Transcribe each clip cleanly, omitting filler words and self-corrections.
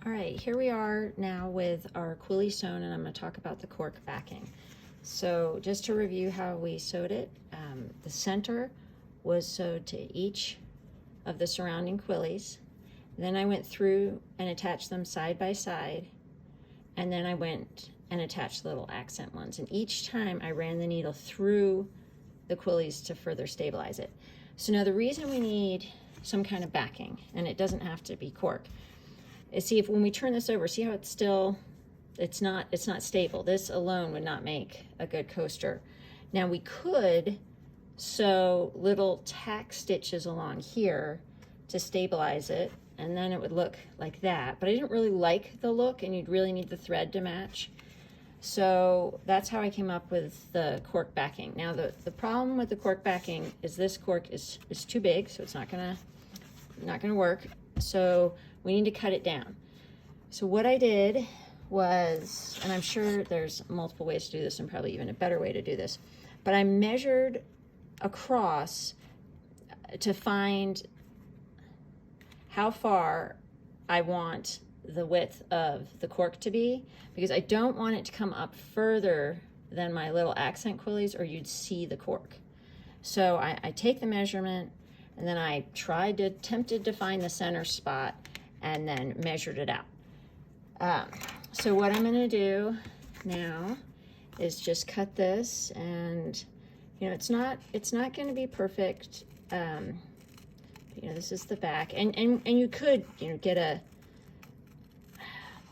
All right, here we are now with our quillie sewn, and I'm going to talk about the cork backing. So just to review how we sewed it, the center was sewed to each of the surrounding quillies. Then I went through and attached them side by side, and then I went and attached little accent ones. And each time I ran the needle through the quillies to further stabilize it. So now the reason we need some kind of backing, and it doesn't have to be cork, is see if when we turn this over, see how it's still, it's not stable. This alone would not make a good coaster. Now we could sew little tack stitches along here to stabilize it, and then it would look like that. But I didn't really like the look, and you'd really need the thread to match. So that's how I came up with the cork backing. Now the problem with the cork backing is this cork is too big, so it's not gonna work. So we need to cut it down. So what I did was, and I'm sure there's multiple ways to do this and probably even a better way to do this, but I measured across to find how far I want the width of the cork to be, because I don't want it to come up further than my little accent quillies or you'd see the cork. So I take the measurement, and then I attempted to find the center spot and then measured it out. So what I'm gonna do now is just cut this, and you know, it's not gonna be perfect. You know, this is the back, and you could, you know, get a,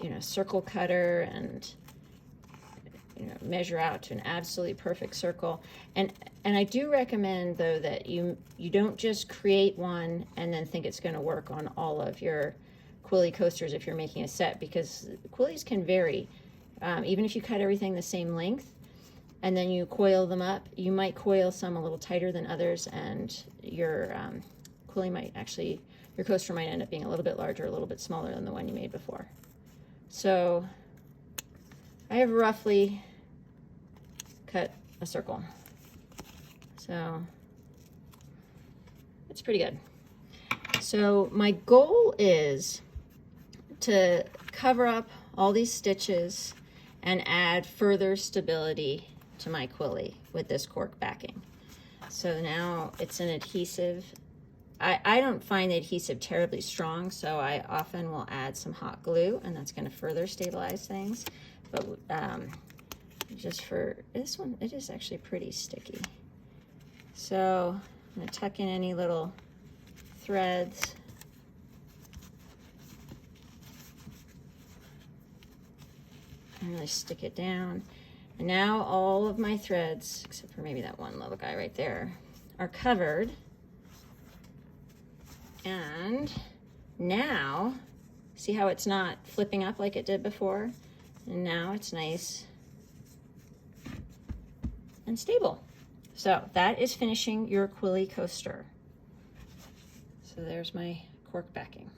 you know, circle cutter and, you know, measure out to an absolutely perfect circle. And I do recommend though that you don't just create one and then think it's going to work on all of your quillie coasters if you're making a set, because quillies can vary. Even if you cut everything the same length and then you coil them up, you might coil some a little tighter than others, and your quillie might actually, your coaster might end up being a little bit larger, a little bit smaller than the one you made before. So I have roughly cut a circle. So it's pretty good. So my goal is to cover up all these stitches and add further stability to my quillie with this cork backing. So now it's an adhesive. I don't find the adhesive terribly strong, so I often will add some hot glue, and that's going to further stabilize things. But just for this one, it is actually pretty sticky. So I'm going to tuck in any little threads. And really stick it down. And now all of my threads, except for maybe that one little guy right there, are covered. And now, see how it's not flipping up like it did before? And now it's nice and stable. So that is finishing your quillie coaster. So there's my cork backing.